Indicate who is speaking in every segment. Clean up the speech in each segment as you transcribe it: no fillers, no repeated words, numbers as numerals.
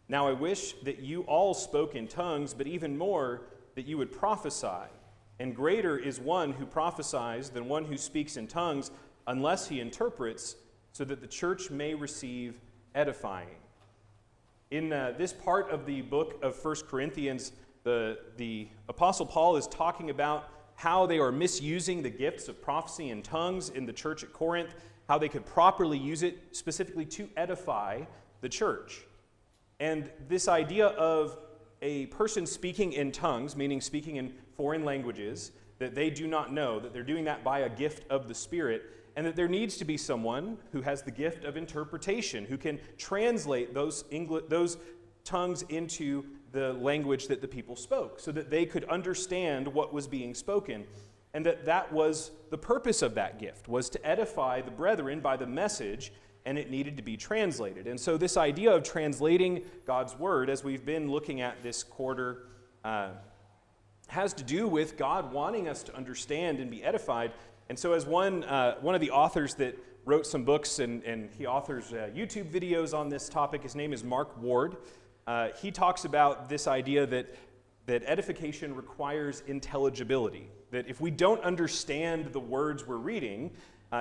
Speaker 1: Now I wish that you all spoke in tongues, but even more that you would prophesy. And greater is one who prophesies than one who speaks in tongues, unless he interprets, so that the church may receive edifying. In this part of the book of 1 Corinthians, the Apostle Paul is talking about how they are misusing the gifts of prophecy and tongues in the church at Corinth, how they could properly use it specifically to edify the church. And this idea of a person speaking in tongues, meaning speaking in foreign languages that they do not know, that they're doing that by a gift of the Spirit, and that there needs to be someone who has the gift of interpretation, who can translate those tongues into the language that the people spoke, so that they could understand what was being spoken. And that was the purpose of that gift, was to edify the brethren by the message, and it needed to be translated. And so this idea of translating God's word, as we've been looking at this quarter, has to do with God wanting us to understand and be edified. And so as one of the authors that wrote some books, and he authors YouTube videos on this topic, his name is Mark Ward. He talks about this idea that edification requires intelligibility, that if we don't understand the words we're reading,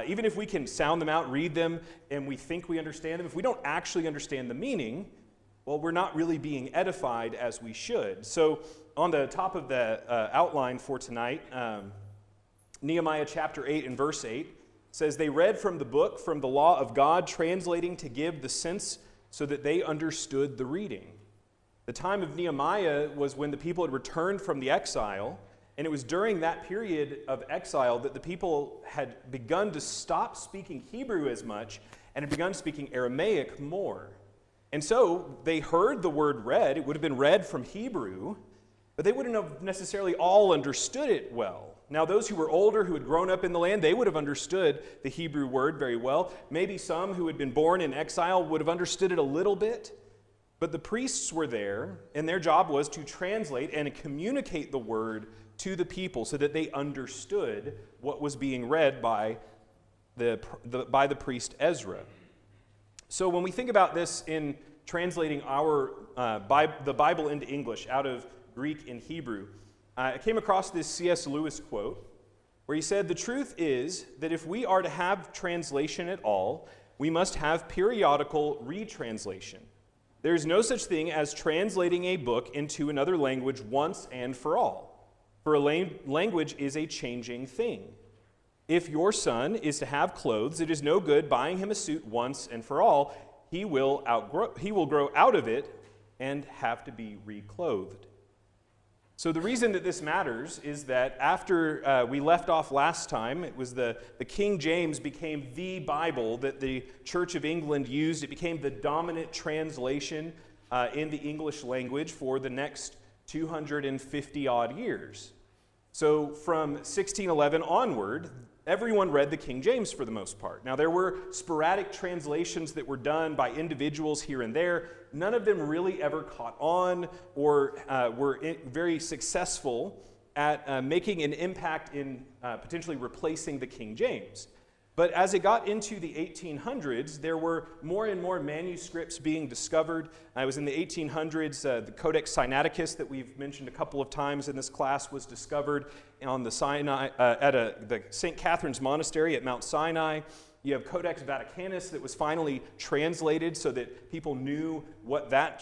Speaker 1: even if we can sound them out, read them, and we think we understand them, if we don't actually understand the meaning, well, we're not really being edified as we should. So on the top of the outline for tonight, Nehemiah chapter 8 and verse 8 says, "They read from the book, from the law of God, translating to give the sense so that they understood the reading." The time of Nehemiah was when the people had returned from the exile, and it was during that period of exile that the people had begun to stop speaking Hebrew as much and had begun speaking Aramaic more. And so they heard the word read. It would have been read from Hebrew, but they wouldn't have necessarily all understood it well. Now, those who were older, who had grown up in the land, they would have understood the Hebrew word very well. Maybe some who had been born in exile would have understood it a little bit. But the priests were there, and their job was to translate and communicate the word to the people so that they understood what was being read by the priest Ezra. So when we think about this in translating the Bible into English out of Greek and Hebrew, I came across this C.S. Lewis quote where he said, "The truth is that if we are to have translation at all, we must have periodical retranslation. There is no such thing as translating a book into another language once and for all. For a language is a changing thing. If your son is to have clothes, it is no good buying him a suit once and for all. He will grow out of it and have to be reclothed." So the reason that this matters is that after we left off last time, it was the King James became the Bible that the Church of England used. It became the dominant translation in the English language for the next 250-odd years. So from 1611 onward, everyone read the King James for the most part. Now, there were sporadic translations that were done by individuals here and there. None of them really ever caught on or were very successful at making an impact in potentially replacing the King James. But as it got into the 1800s, there were more and more manuscripts being discovered. It was in the 1800s, the Codex Sinaiticus that we've mentioned a couple of times in this class was discovered on the Sinai at the St. Catherine's Monastery at Mount Sinai. You have Codex Vaticanus that was finally translated so that people knew what that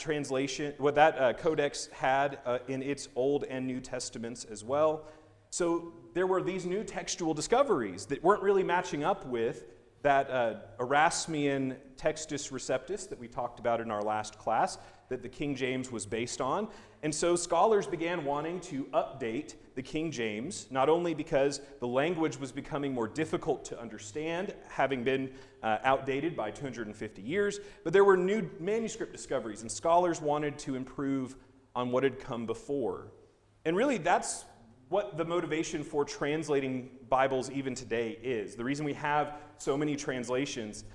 Speaker 1: codex had in its Old and New Testaments as well. So there were these new textual discoveries that weren't really matching up with that Erasmian Textus Receptus that we talked about in our last class that the King James was based on. And so scholars began wanting to update the King James, not only because the language was becoming more difficult to understand, having been outdated by 250 years, but there were new manuscript discoveries, and scholars wanted to improve on what had come before. And really, that's what the motivation for translating Bibles even today is. The reason we have so many translations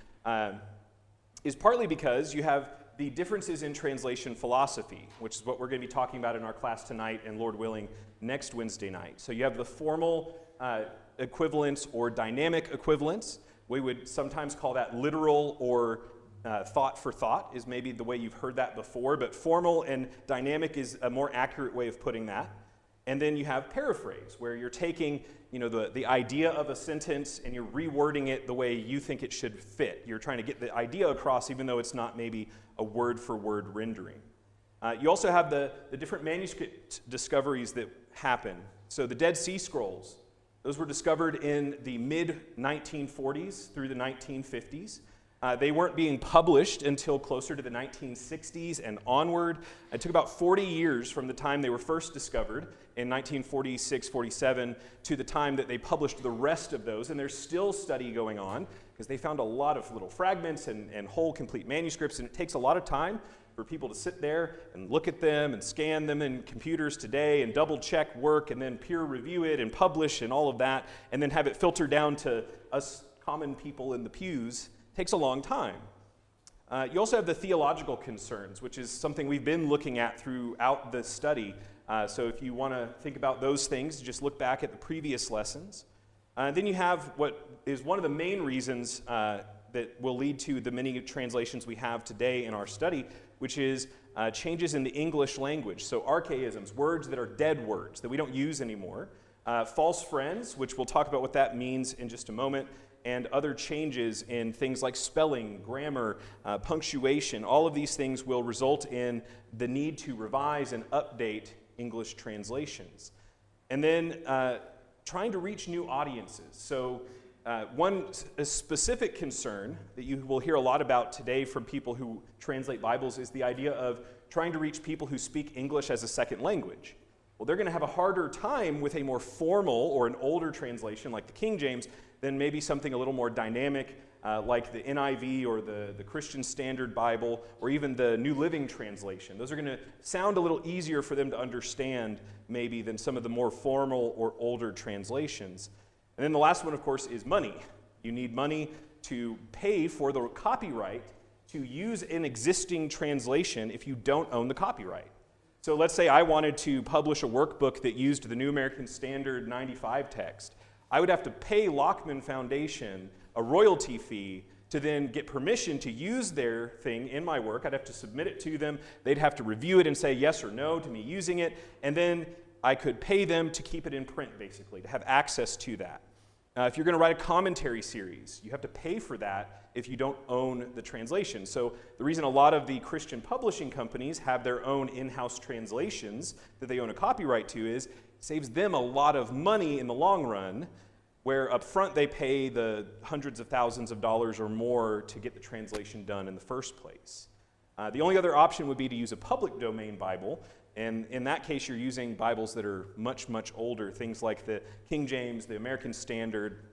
Speaker 1: is partly because you have the differences in translation philosophy, which is what we're going to be talking about in our class tonight and, Lord willing, next Wednesday night. So you have the formal equivalence or dynamic equivalence. We would sometimes call that literal or thought for thought is maybe the way you've heard that before, but formal and dynamic is a more accurate way of putting that. And then you have paraphrase, where you're taking the idea of a sentence and you're rewording it the way you think it should fit. You're trying to get the idea across even though it's not maybe a word-for-word rendering. You also have the different manuscript discoveries that happen. So the Dead Sea Scrolls, those were discovered in the mid-1940s through the 1950s. They weren't being published until closer to the 1960s and onward. It took about 40 years from the time they were first discovered in 1946, 47 to the time that they published the rest of those. And there's still study going on because they found a lot of little fragments and whole complete manuscripts. And it takes a lot of time for people to sit there and look at them and scan them in computers today and double check work and then peer review it and publish and all of that and then have it filter down to us common people in the pews. Takes a long time. You also have the theological concerns, which is something we've been looking at throughout the study. So if you want to think about those things, just look back at the previous lessons. Then you have what is one of the main reasons that will lead to the many translations we have today in our study, which is changes in the English language. So archaisms, words that are dead words that we don't use anymore. False friends, which we'll talk about what that means in just a moment. And other changes in things like spelling, grammar, punctuation. All of these things will result in the need to revise and update English translations. And then trying to reach new audiences. So a specific concern that you will hear a lot about today from people who translate Bibles is the idea of trying to reach people who speak English as a second language. Well, they're going to have a harder time with a more formal or an older translation like the King James than maybe something a little more dynamic like the NIV or the Christian Standard Bible or even the New Living Translation. Those are going to sound a little easier for them to understand maybe than some of the more formal or older translations. And then the last one, of course, is money. You need money to pay for the copyright to use an existing translation if you don't own the copyright. So let's say I wanted to publish a workbook that used the New American Standard 95 text. I would have to pay Lockman Foundation a royalty fee to then get permission to use their thing in my work. I'd have to submit it to them. They'd have to review it and say yes or no to me using it. And then I could pay them to keep it in print, basically, to have access to that. If you're going to write a commentary series, you have to pay for that if you don't own the translation. So the reason a lot of the Christian publishing companies have their own in-house translations that they own a copyright to is it saves them a lot of money in the long run, where up front they pay the hundreds of thousands of dollars or more to get the translation done in the first place. The only other option would be to use a public domain Bible, and in that case you're using Bibles that are much, much older, things like the King James, the American Standard,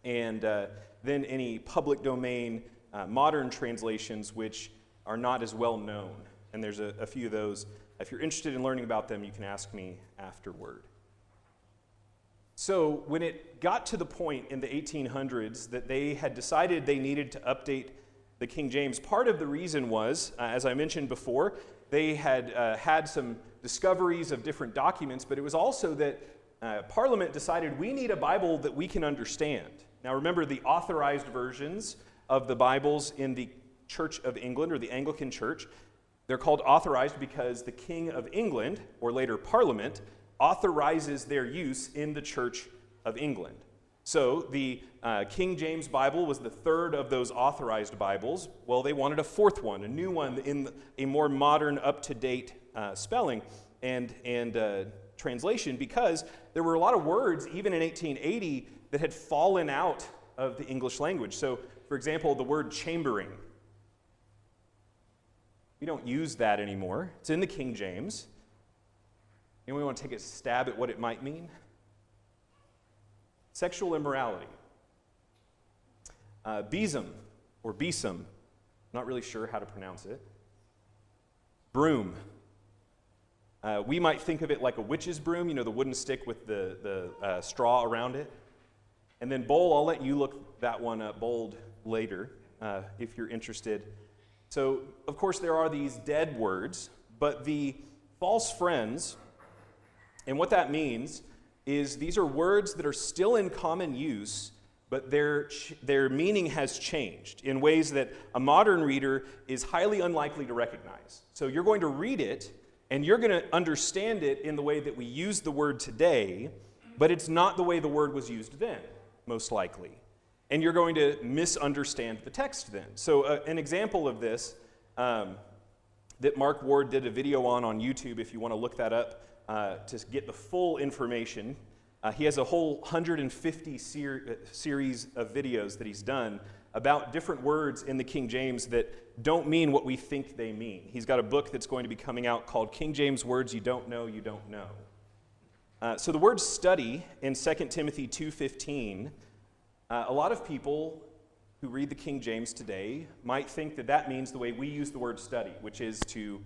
Speaker 1: and then any public domain modern translations which are not as well known. And there's a few of those. If you're interested in learning about them, you can ask me afterward. So when it got to the point in the 1800s that they had decided they needed to update the King James, part of the reason was, as I mentioned before, they had had some discoveries of different documents, but it was also that Parliament decided we need a Bible that we can understand. Now remember, the authorized versions of the Bibles in the Church of England, or the Anglican Church, they're called authorized because the King of England, or later Parliament, authorizes their use in the Church of England. So the King James Bible was the third of those authorized Bibles. Well, they wanted a fourth one, a new one in a more modern, up-to-date spelling and translation, because there were a lot of words, even in 1880, that had fallen out of the English language. So, for example, the word chambering. We don't use that anymore. It's in the King James. Anyone want to take a stab at what it might mean? Sexual immorality. Besom, or besom, not really sure how to pronounce it. Broom. We might think of it like a witch's broom, the wooden stick with the straw around it. And then bowl, I'll let you look that one up bold later if you're interested. So, of course, there are these dead words, but the false friends, and what that means is these are words that are still in common use, but their meaning has changed in ways that a modern reader is highly unlikely to recognize. So you're going to read it, and you're going to understand it in the way that we use the word today, but it's not the way the word was used then, most likely. And you're going to misunderstand the text then. So an example of this that Mark Ward did a video on YouTube, if you want to look that up to get the full information. He has a whole 150 series of videos that he's done about different words in the King James that don't mean what we think they mean. He's got a book that's going to be coming out called King James Words You Don't Know, You Don't Know. So the word study in 2 Timothy 2:15, a lot of people who read the King James today might think that that means the way we use the word study, which is to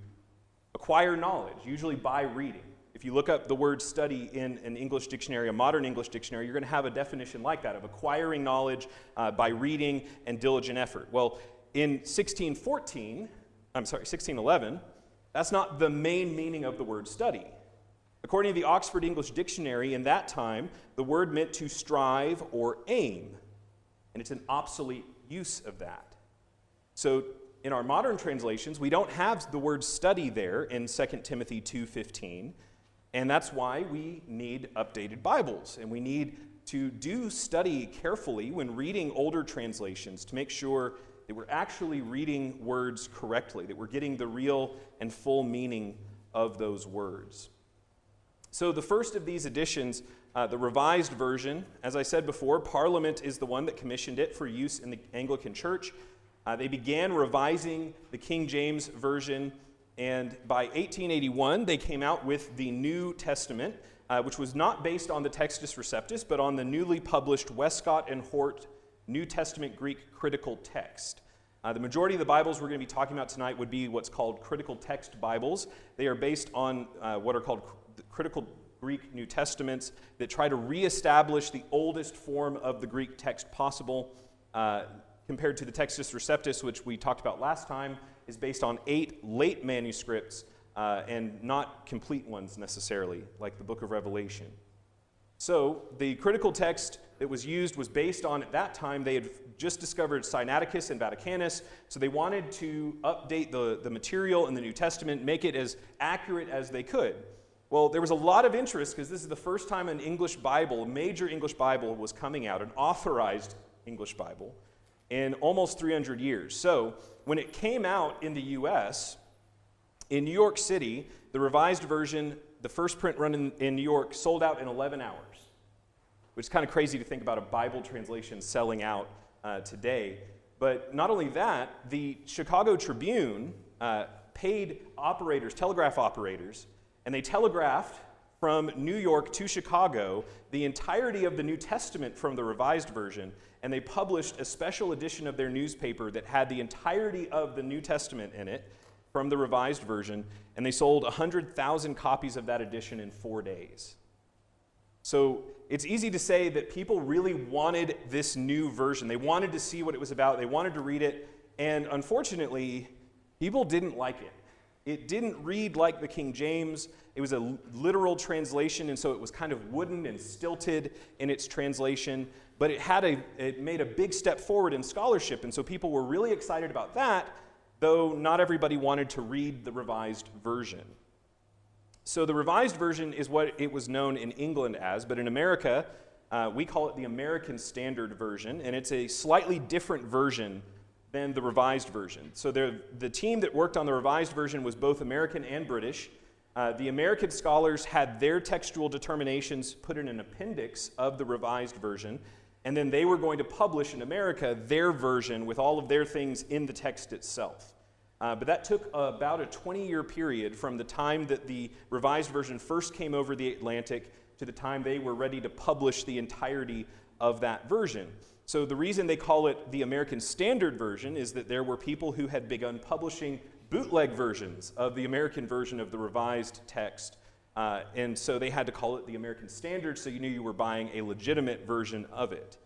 Speaker 1: acquire knowledge, usually by reading. If you look up the word study in an English dictionary, a modern English dictionary, you're going to have a definition like that of acquiring knowledge by reading and diligent effort. Well, in 1611, that's not the main meaning of the word study. According to the Oxford English Dictionary, in that time, the word meant to strive or aim, and it's an obsolete use of that. So in our modern translations, we don't have the word study there in 2 Timothy 2:15, and that's why we need updated Bibles, and we need to do study carefully when reading older translations to make sure that we're actually reading words correctly, that we're getting the real and full meaning of those words. So the first of these editions, the Revised Version, as I said before, Parliament is the one that commissioned it for use in the Anglican Church. They began revising the King James Version, and by 1881, they came out with the New Testament, which was not based on the Textus Receptus, but on the newly published Westcott and Hort New Testament Greek Critical Text. The majority of the Bibles we're going to be talking about tonight would be what's called critical text Bibles. They are based on what are called critical Greek New Testaments that try to reestablish the oldest form of the Greek text possible, compared to the Textus Receptus, which we talked about last time, is based on 8 late manuscripts and not complete ones necessarily, like the book of Revelation. So the critical text that was used was based on, at that time, they had just discovered Sinaiticus and Vaticanus, so they wanted to update the material in the New Testament, make it as accurate as they could. Well, there was a lot of interest because this is the first time an English Bible, a major English Bible, was coming out, an authorized English Bible, in almost 300 years. So when it came out in the U.S., in New York City, the Revised Version, the first print run in New York, sold out in 11 hours, which is kind of crazy to think about a Bible translation selling out today. But not only that, the Chicago Tribune paid operators, telegraph operators, and they telegraphed from New York to Chicago the entirety of the New Testament from the Revised Version, and they published a special edition of their newspaper that had the entirety of the New Testament in it from the Revised Version, and they sold 100,000 copies of that edition in 4 days. So it's easy to say that people really wanted this new version. They wanted to see what it was about. They wanted to read it, and unfortunately, people didn't like it. It didn't read like the King James. It was a literal translation, and so it was kind of wooden and stilted in its translation, but it made a big step forward in scholarship, and so people were really excited about that, though not everybody wanted to read the Revised Version. So the Revised Version is what it was known in England as, but in America, we call it the American Standard Version, and it's a slightly different version than the Revised Version. So the team that worked on the Revised Version was both American and British. The American scholars had their textual determinations put in an appendix of the Revised Version, and then they were going to publish in America their version with all of their things in the text itself. But that took about a 20-year period from the time that the Revised Version first came over the Atlantic to the time they were ready to publish the entirety of that version. So the reason they call it the American Standard Version is that there were people who had begun publishing bootleg versions of the American version of the revised text, and so they had to call it the American Standard so you knew you were buying a legitimate version of it.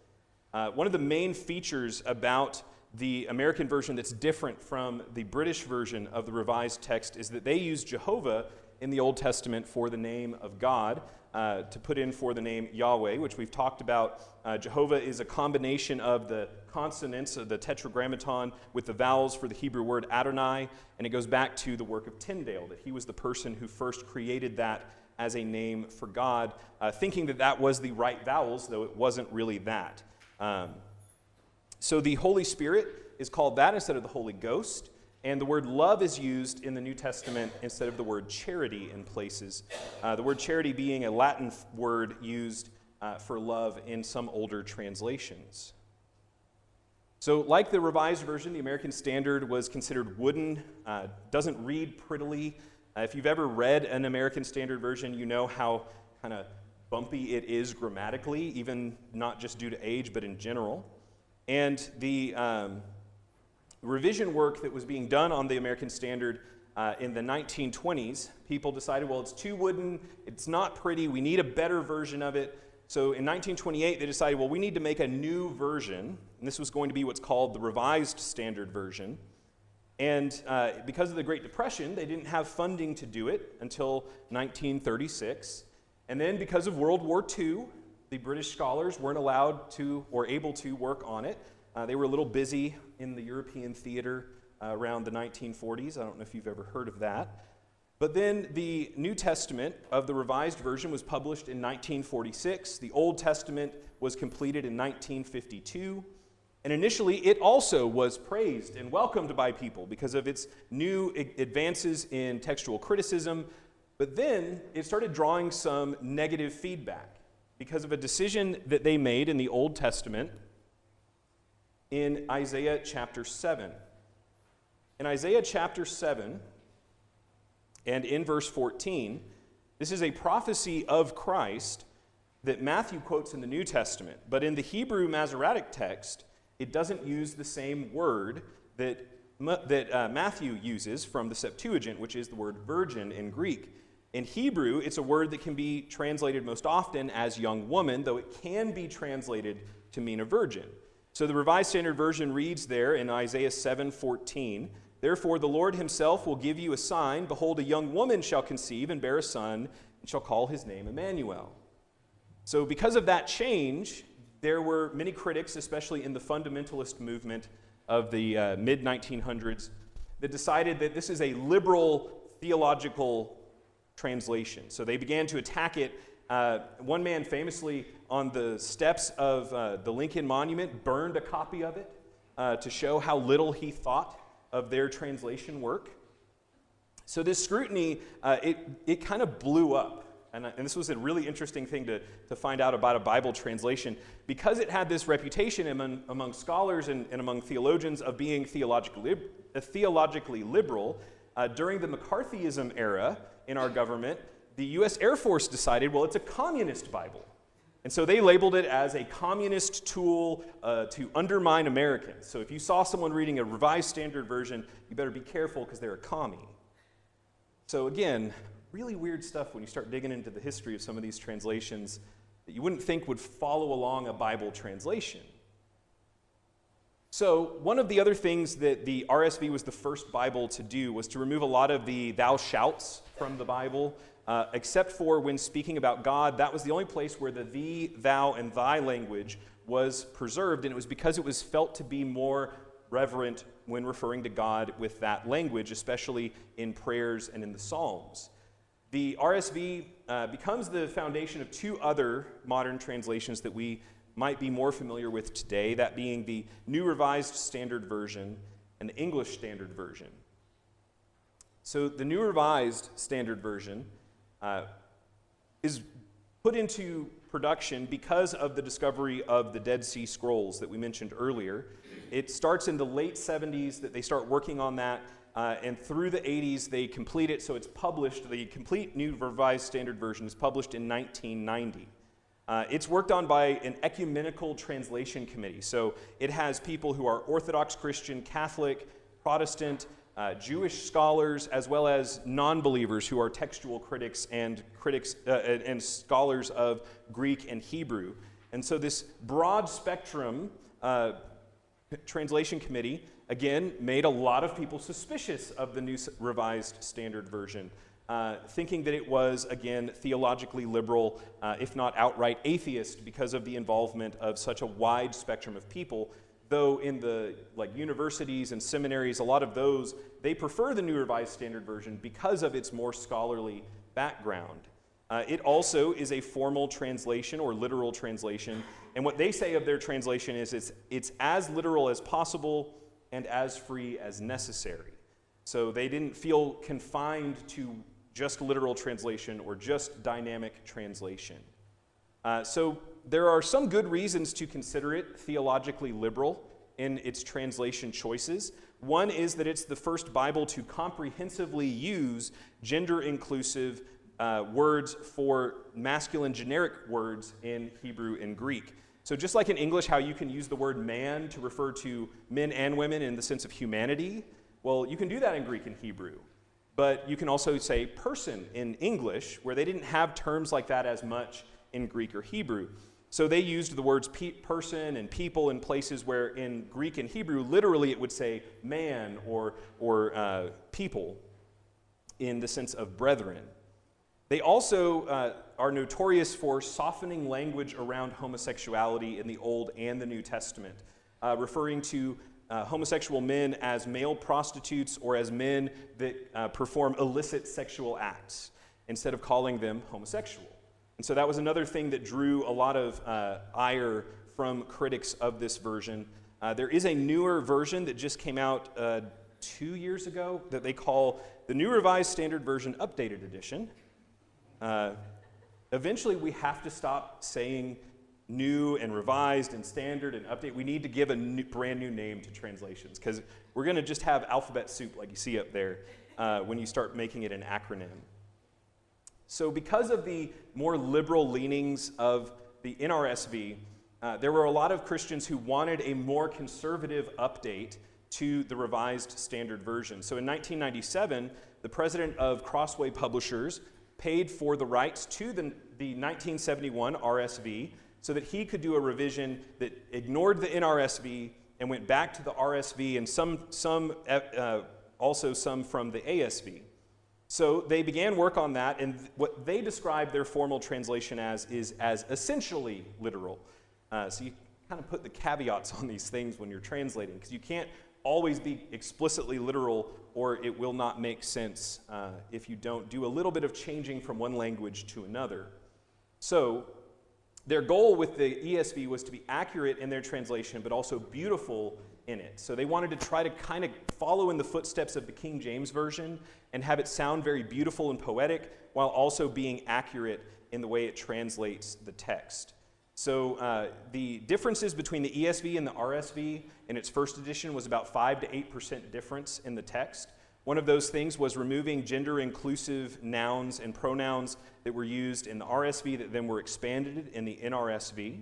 Speaker 1: One of the main features about the American version that's different from the British version of the revised text is that they use Jehovah in the Old Testament for the name of God, to put in for the name Yahweh, which we've talked about. Jehovah is a combination of the consonants of the Tetragrammaton with the vowels for the Hebrew word Adonai, and it goes back to the work of Tyndale, that he was the person who first created that as a name for God, thinking that that was the right vowels, though it wasn't really that. So the Holy Spirit is called that instead of the Holy Ghost, and the word love is used in the New Testament instead of the word charity in places. The word charity being a Latin word used for love in some older translations. So like the Revised Version, the American Standard was considered wooden, doesn't read prettily. If you've ever read an American Standard Version, you know how kind of bumpy it is grammatically, even not just due to age, but in general. And the revision work that was being done on the American Standard in the 1920s, people decided, well, it's too wooden, it's not pretty, we need a better version of it. So in 1928, they decided, well, we need to make a new version, and this was going to be what's called the Revised Standard Version. And because of the Great Depression, they didn't have funding to do it until 1936. And then because of World War II, the British scholars weren't allowed to or able to work on it. They were a little busy in the European theater around the 1940s. I don't know if you've ever heard of that. But then the New Testament of the Revised Version was published in 1946. The Old Testament was completed in 1952. And initially, it also was praised and welcomed by people because of its new advances in textual criticism. But then it started drawing some negative feedback because of a decision that they made in the Old Testament in Isaiah chapter 7. In Isaiah chapter 7, and in verse 14, this is a prophecy of Christ that Matthew quotes in the New Testament. But in the Hebrew Masoretic text, it doesn't use the same word that Matthew uses from the Septuagint, which is the word virgin in Greek. In Hebrew, it's a word that can be translated most often as young woman, though it can be translated to mean a virgin. So the Revised Standard Version reads there in Isaiah 7:14, "Therefore the Lord himself will give you a sign. Behold, a young woman shall conceive and bear a son, and shall call his name Emmanuel." So because of that change, there were many critics, especially in the fundamentalist movement of the mid-1900s, that decided that this is a liberal theological translation. So they began to attack it. One man famously on the steps of the Lincoln Monument burned a copy of it to show how little he thought of their translation work. So this scrutiny, it kind of blew up. And this was a really interesting thing to find out about a Bible translation. Because it had this reputation among scholars and among theologians of being theologically liberal, during the McCarthyism era in our government, the U.S. Air Force decided, well, it's a communist Bible. And so they labeled it as a communist tool to undermine Americans. So if you saw someone reading a Revised Standard Version, you better be careful because they're a commie. So again, really weird stuff when you start digging into the history of some of these translations that you wouldn't think would follow along a Bible translation. So one of the other things that the RSV was the first Bible to do was to remove a lot of the thou shalts from the Bible, except for when speaking about God. That was the only place where the thee, thou, and thy language was preserved, and it was because it was felt to be more reverent when referring to God with that language, especially in prayers and in the Psalms. The RSV becomes the foundation of two other modern translations that we might be more familiar with today, that being the New Revised Standard Version and the English Standard Version. So the New Revised Standard Version is put into production because of the discovery of the Dead Sea Scrolls that we mentioned earlier. It starts in the late 70s that they start working on that, and through the 80s they complete it, so it's published. The complete New Revised Standard Version is published in 1990. It's worked on by an ecumenical translation committee, so it has people who are Orthodox Christian, Catholic, Protestant, Jewish scholars, as well as non-believers who are textual critics and scholars of Greek and Hebrew. And so this broad spectrum translation committee, again, made a lot of people suspicious of the New Revised Standard Version. thinking that it was, again, theologically liberal, if not outright atheist, because of the involvement of such a wide spectrum of people. Though in the universities and seminaries, a lot of those, they prefer the New Revised Standard Version because of its more scholarly background. It also is a formal translation or literal translation, and what they say of their translation is it's as literal as possible and as free as necessary. So they didn't feel confined to just literal translation or just dynamic translation. So there are some good reasons to consider it theologically liberal in its translation choices. One is that it's the first Bible to comprehensively use gender-inclusive words for masculine generic words in Hebrew and Greek. So just like in English, how you can use the word man to refer to men and women in the sense of humanity, well, you can do that in Greek and Hebrew. But you can also say person in English, where they didn't have terms like that as much in Greek or Hebrew. So they used the words person and people in places where in Greek and Hebrew, literally it would say man or people in the sense of brethren. They also are notorious for softening language around homosexuality in the Old and the New Testament, referring to homosexual men as male prostitutes or as men that perform illicit sexual acts instead of calling them homosexual. And so that was another thing that drew a lot of ire from critics of this version. There is a newer version that just came out 2 years ago that they call the New Revised Standard Version Updated Edition. Eventually, we have to stop saying new and revised and standard and update. We need to give a brand new name to translations because we're going to just have alphabet soup like you see up there when you start making it an acronym. So because of the more liberal leanings of the NRSV, there were a lot of Christians who wanted a more conservative update to the Revised Standard Version. So in 1997, the president of Crossway Publishers paid for the rights to the 1971 RSV so that he could do a revision that ignored the NRSV and went back to the RSV and also some from the ASV. So they began work on that, and what they describe their formal translation as is as essentially literal. So you kind of put the caveats on these things when you're translating, because you can't always be explicitly literal, or it will not make sense if you don't do a little bit of changing from one language to another. So their goal with the ESV was to be accurate in their translation, but also beautiful in it. So they wanted to try to kind of follow in the footsteps of the King James Version and have it sound very beautiful and poetic while also being accurate in the way it translates the text. So the differences between the ESV and the RSV in its first edition was about 5 to 8% difference in the text. One of those things was removing gender-inclusive nouns and pronouns that were used in the RSV that then were expanded in the NRSV.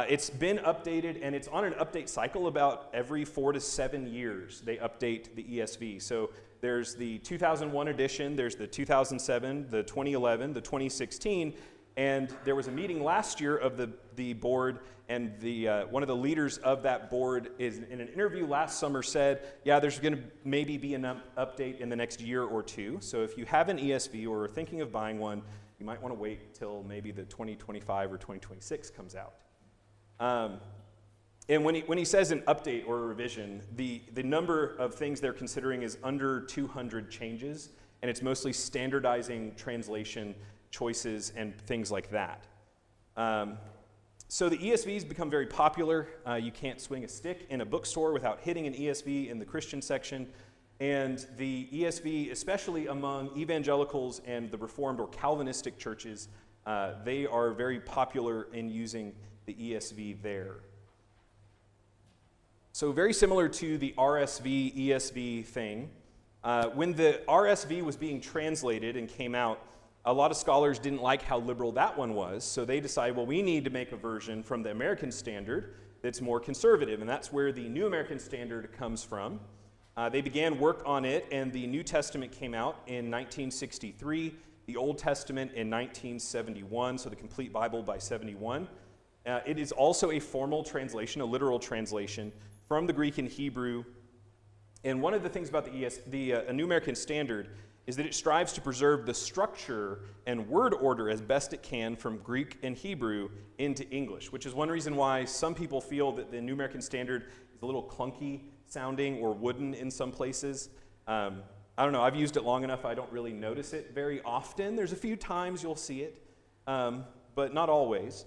Speaker 1: It's been updated, and it's on an update cycle about every 4 to 7 years they update the ESV. So there's the 2001 edition, there's the 2007, the 2011, the 2016, and there was a meeting last year of the board, and one of the leaders of that board is in an interview last summer said, yeah, there's going to maybe be an update in the next year or two. So if you have an ESV or are thinking of buying one, you might want to wait till maybe the 2025 or 2026 comes out. And when he says an update or a revision, the number of things they're considering is under 200 changes, and it's mostly standardizing translation choices and things like that. So the ESV has become very popular. You can't swing a stick in a bookstore without hitting an ESV in the Christian section. And the ESV, especially among evangelicals and the Reformed or Calvinistic churches, they are very popular in using the ESV there. So very similar to the RSV, ESV thing, when the RSV was being translated and came out, a lot of scholars didn't like how liberal that one was, so they decided, well, we need to make a version from the American Standard that's more conservative, and that's where the New American Standard comes from. They began work on it, and the New Testament came out in 1963, the Old Testament in 1971, so the complete Bible by 71. It is also a formal translation, a literal translation from the Greek and Hebrew. And one of the things about the New American Standard is that it strives to preserve the structure and word order as best it can from Greek and Hebrew into English, which is one reason why some people feel that the New American Standard is a little clunky sounding or wooden in some places. I don't know, I've used it long enough, I don't really notice it very often. There's a few times you'll see it, but not always.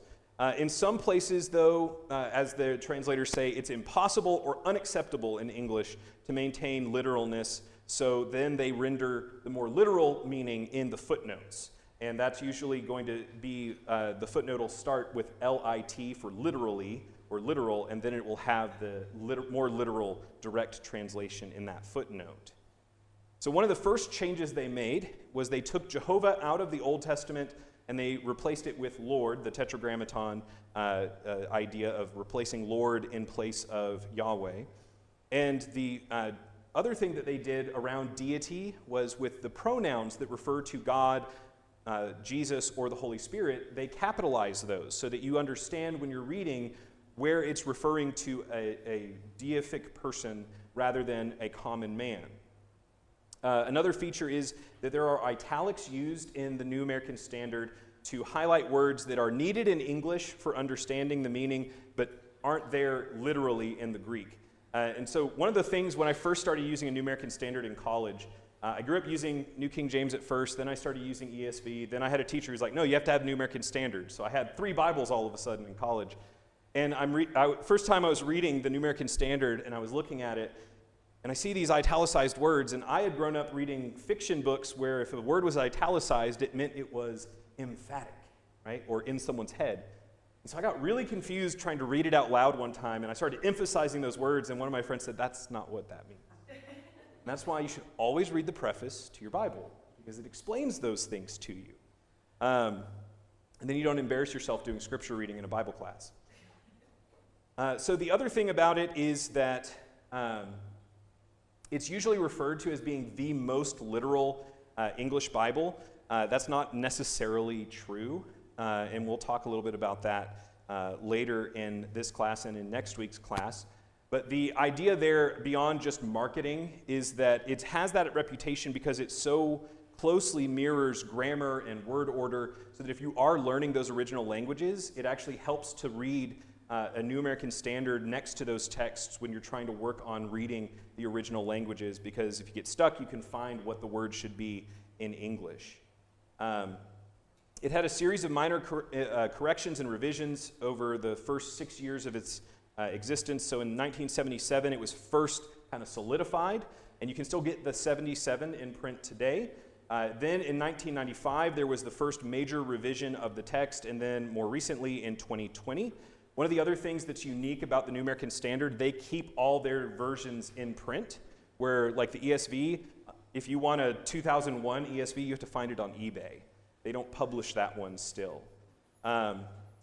Speaker 1: In some places, though, as the translators say, it's impossible or unacceptable in English to maintain literalness, so then they render the more literal meaning in the footnotes. And that's usually going to be, the footnote will start with LIT for literally, or literal, and then it will have the more literal direct translation in that footnote. So one of the first changes they made was they took Jehovah out of the Old Testament and they replaced it with Lord, the tetragrammaton idea of replacing Lord in place of Yahweh. And the other thing that they did around deity was with the pronouns that refer to God, Jesus, or the Holy Spirit, they capitalize those so that you understand when you're reading where it's referring to a deific person rather than a common man. Another feature is that there are italics used in the New American Standard to highlight words that are needed in English for understanding the meaning, but aren't there literally in the Greek. And so one of the things when I first started using a New American Standard in college, I grew up using New King James at first, then I started using ESV, then I had a teacher who's like, no, you have to have New American Standard. So I had 3 Bibles all of a sudden in college. And first time I was reading the New American Standard and I was looking at it, and I see these italicized words, and I had grown up reading fiction books where if a word was italicized, it meant it was emphatic, right, or in someone's head. And so I got really confused trying to read it out loud one time, and I started emphasizing those words, and one of my friends said, that's not what that means. And that's why you should always read the preface to your Bible, because it explains those things to you. And then you don't embarrass yourself doing scripture reading in a Bible class. So the other thing about it is that it's usually referred to as being the most literal English Bible. That's not necessarily true, and we'll talk a little bit about that later in this class and in next week's class. But the idea there, beyond just marketing, is that it has that reputation because it so closely mirrors grammar and word order, so that if you are learning those original languages, it actually helps to read a New American Standard next to those texts when you're trying to work on reading the original languages, because if you get stuck, you can find what the word should be in English. It had a series of minor corrections and revisions over the first 6 years of its existence. So in 1977, it was first kind of solidified, and you can still get the 77 in print today. Then in 1995, there was the first major revision of the text, and then more recently in 2020. One of the other things that's unique about the New American Standard, they keep all their versions in print, where like the ESV, if you want a 2001 ESV, you have to find it on eBay. They don't publish that one still.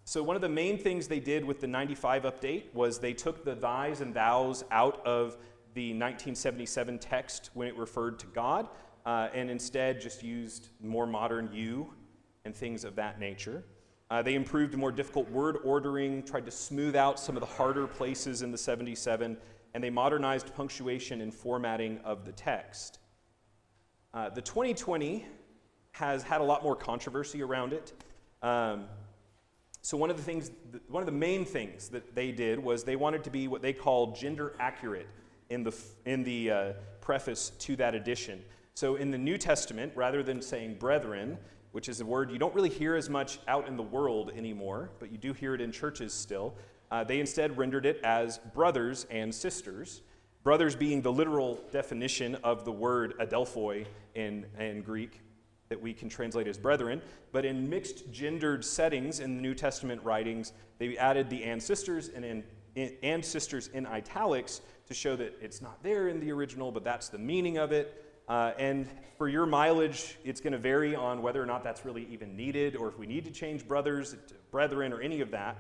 Speaker 1: So one of the main things they did with the 95 update was they took the thys and thous out of the 1977 text when it referred to God, and instead just used more modern you and things of that nature. They improved more difficult word ordering, tried to smooth out some of the harder places in the 77, and they modernized punctuation and formatting of the text. The 2020 has had a lot more controversy around it. So one of the main things that they did was they wanted to be what they call gender accurate in the preface to that edition. So in the New Testament, rather than saying brethren, which is a word you don't really hear as much out in the world anymore, but you do hear it in churches still, they instead rendered it as brothers and sisters, brothers being the literal definition of the word adelphoi in Greek, that we can translate as brethren, but in mixed gendered settings in the New Testament writings, they added the and sisters and sisters in italics to show that it's not there in the original, but that's the meaning of it. And for your mileage, it's going to vary on whether or not that's really even needed, or if we need to change brothers to brethren or any of that.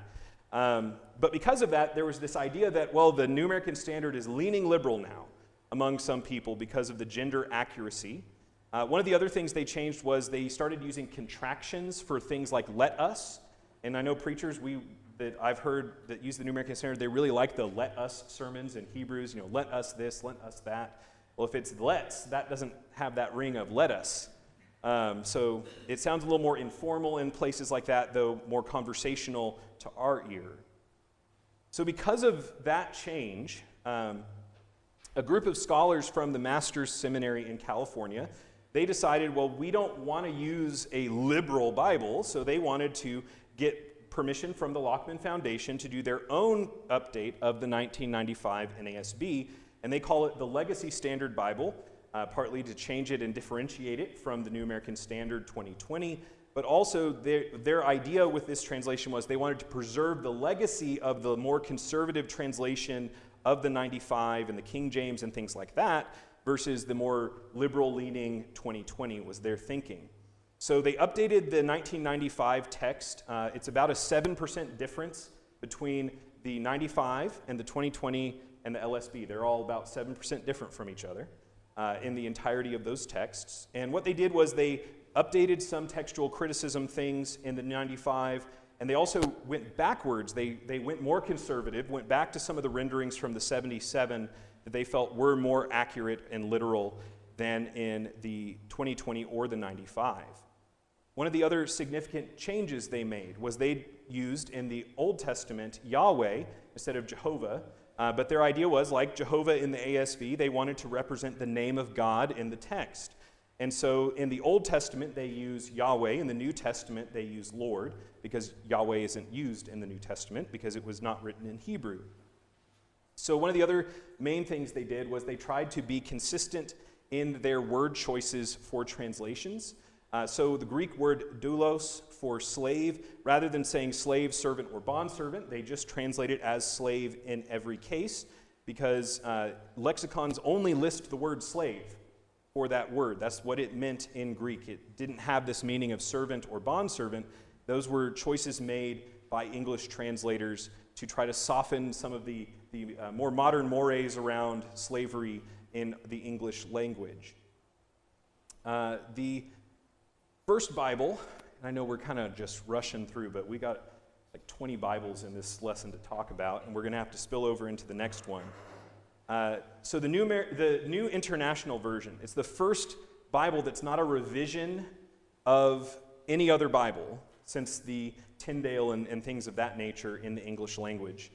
Speaker 1: But because of that, there was this idea that, well, the New American Standard is leaning liberal now among some people because of the gender accuracy. One of the other things they changed was they started using contractions for things like let us. And I know preachers that I've heard that use the New American Standard, they really like the let us sermons in Hebrews, let us this, let us that. Well, if it's let's, that doesn't have that ring of let us. So it sounds a little more informal in places like that, though more conversational to our ear. So because of that change, a group of scholars from the Master's Seminary in California, they decided, well, we don't want to use a liberal Bible, so they wanted to get permission from the Lockman Foundation to do their own update of the 1995 NASB, and they call it the Legacy Standard Bible, partly to change it and differentiate it from the New American Standard 2020, but also their idea with this translation was they wanted to preserve the legacy of the more conservative translation of the 95 and the King James and things like that, versus the more liberal-leaning 2020 was their thinking. So they updated the 1995 text. It's about a 7% difference between the 95 and the 2020 and the LSB. They're all about 7% different from each other in the entirety of those texts. And what they did was they updated some textual criticism things in the 95, and they also went backwards. They went more conservative, went back to some of the renderings from the 77 that they felt were more accurate and literal than in the 2020 or the 95. One of the other significant changes they made was they used in the Old Testament Yahweh instead of Jehovah, but their idea was, like Jehovah in the ASV, they wanted to represent the name of God in the text. And so in the Old Testament, they use Yahweh. In the New Testament, they use Lord, because Yahweh isn't used in the New Testament because it was not written in Hebrew. So one of the other main things they did was they tried to be consistent in their word choices for translations. So the Greek word doulos for slave, rather than saying slave, servant, or bondservant, they just translate it as slave in every case, because lexicons only list the word slave for that word. That's what it meant in Greek. It didn't have this meaning of servant or bondservant. Those were choices made by English translators to try to soften some of the more modern mores around slavery in the English language. The first Bible, and I know we're kind of just rushing through, but we got like 20 Bibles in this lesson to talk about, and we're going to have to spill over into the next one. So the New International Version, it's the first Bible that's not a revision of any other Bible since the Tyndale and things of that nature in the English language.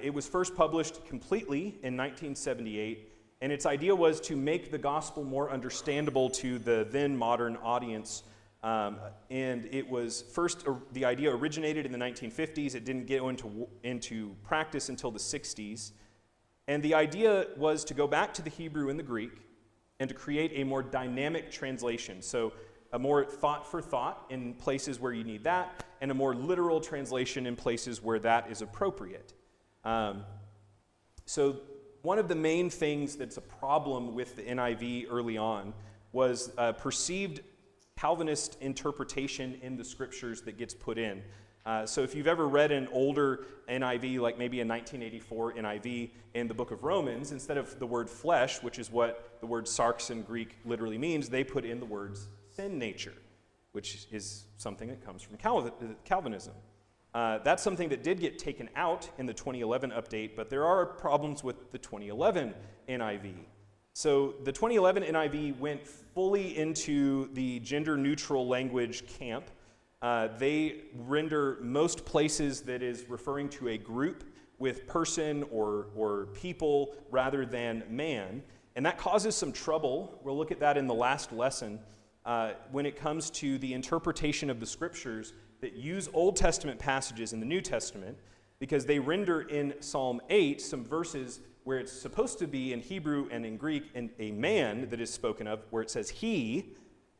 Speaker 1: It was first published completely in 1978, and its idea was to make the gospel more understandable to the then modern audience. And it was first, the idea originated in the 1950s. It didn't get into practice until the 60s. And the idea was to go back to the Hebrew and the Greek and to create a more dynamic translation. So a more thought for thought in places where you need that, and a more literal translation in places where that is appropriate. So one of the main things that's a problem with the NIV early on was perceived Calvinist interpretation in the scriptures that gets put in. So if you've ever read an older NIV, like maybe a 1984 NIV in the book of Romans, instead of the word flesh, which is what the word sarx in Greek literally means, they put in the words sin nature, which is something that comes from Calvinism. That's something that did get taken out in the 2011 update, but there are problems with the 2011 NIV. So the 2011 NIV went fully into the gender-neutral language camp. They render most places that is referring to a group with person or people rather than man, and that causes some trouble. We'll look at that in the last lesson when it comes to the interpretation of the scriptures that use Old Testament passages in the New Testament, because they render in Psalm 8 some verses where it's supposed to be in Hebrew and in Greek and a man that is spoken of, where it says he,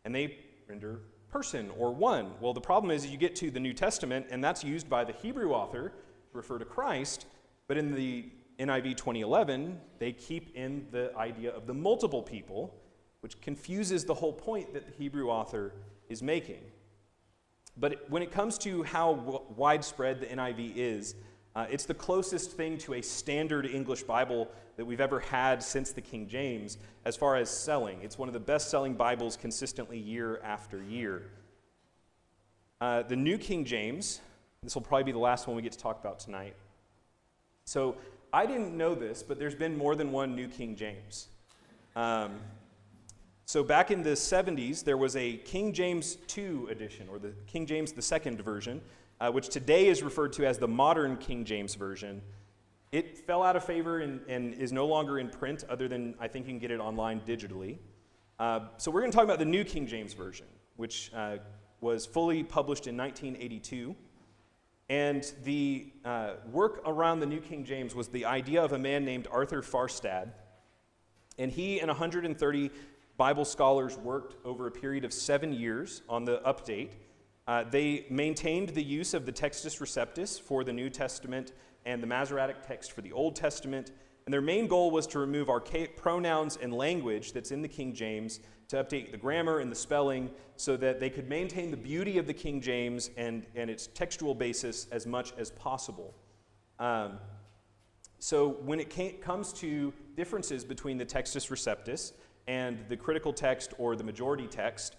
Speaker 1: and they render person or one. Well, the problem is you get to the New Testament, and that's used by the Hebrew author to refer to Christ, but in the NIV 2011, they keep in the idea of the multiple people, which confuses the whole point that the Hebrew author is making. But when it comes to how widespread the NIV is, it's the closest thing to a standard English Bible that we've ever had since the King James as far as selling. It's one of the best-selling Bibles consistently year after year. The New King James, this will probably be the last one we get to talk about tonight. So I didn't know this, but there's been more than one New King James. So back in the 70s, there was a King James II edition, or the King James II version, which today is referred to as the modern King James Version. It fell out of favor and is no longer in print, other than I think you can get it online digitally. So we're going to talk about the New King James Version, which was fully published in 1982. And the work around the New King James was the idea of a man named Arthur Farstad. And he and 130 Bible scholars worked over a period of 7 years on the update. They maintained the use of the Textus Receptus for the New Testament and the Masoretic text for the Old Testament. And their main goal was to remove archaic pronouns and language that's in the King James, to update the grammar and the spelling so that they could maintain the beauty of the King James and its textual basis as much as possible. So when it comes to differences between the Textus Receptus and the critical text or the majority text,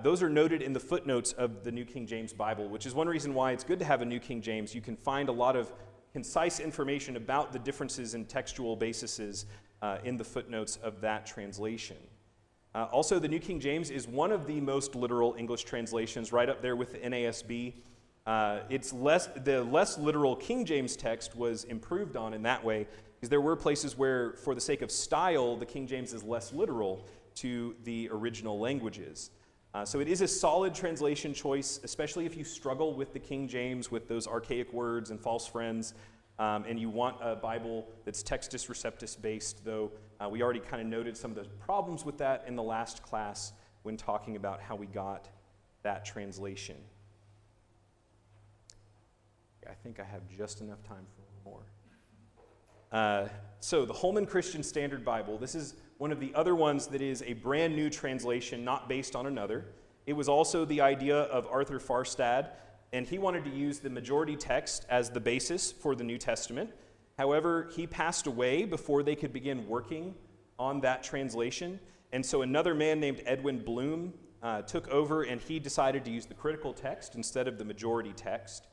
Speaker 1: those are noted in the footnotes of the New King James Bible, which is one reason why it's good to have a New King James. You can find a lot of concise information about the differences in textual bases in the footnotes of that translation. Also, the New King James is one of the most literal English translations, right up there with the NASB. The less literal King James text was improved on in that way, because there were places where, for the sake of style, the King James is less literal to the original languages. So it is a solid translation choice, especially if you struggle with the King James, with those archaic words and false friends, and you want a Bible that's Textus Receptus based, though we already kind of noted some of the problems with that in the last class when talking about how we got that translation. I think I have just enough time for more. So the Holman Christian Standard Bible, this is one of the other ones that is a brand new translation, not based on another. It was also the idea of Arthur Farstad, and he wanted to use the majority text as the basis for the New Testament. However, he passed away before they could begin working on that translation, and so another man named Edwin Bloom took over, and he decided to use the critical text instead of the majority text.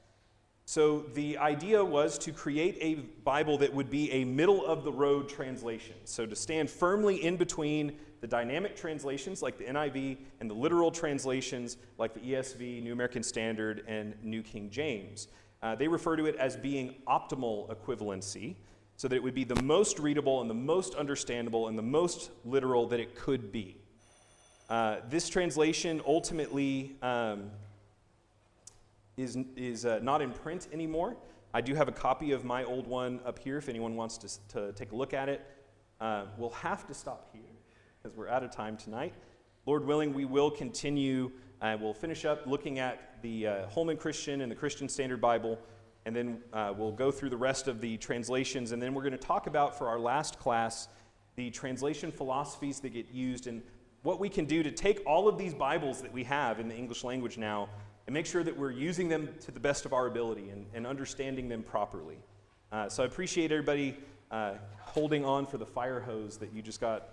Speaker 1: So the idea was to create a Bible that would be a middle-of-the-road translation, so to stand firmly in between the dynamic translations like the NIV and the literal translations like the ESV, New American Standard, and New King James. They refer to it as being optimal equivalency, so that it would be the most readable and the most understandable and the most literal that it could be. This translation ultimately is not in print anymore. I do have a copy of my old one up here if anyone wants to take a look at it. We'll have to stop here because we're out of time tonight. Lord willing, we will continue. We'll finish up looking at the Holman Christian and the Christian Standard Bible, and then we'll go through the rest of the translations, and then we're going to talk about, for our last class, the translation philosophies that get used and what we can do to take all of these Bibles that we have in the English language now and make sure that we're using them to the best of our ability and understanding them properly. So I appreciate everybody holding on for the fire hose that you just got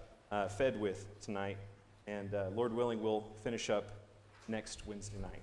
Speaker 1: fed with tonight. And Lord willing, we'll finish up next Wednesday night.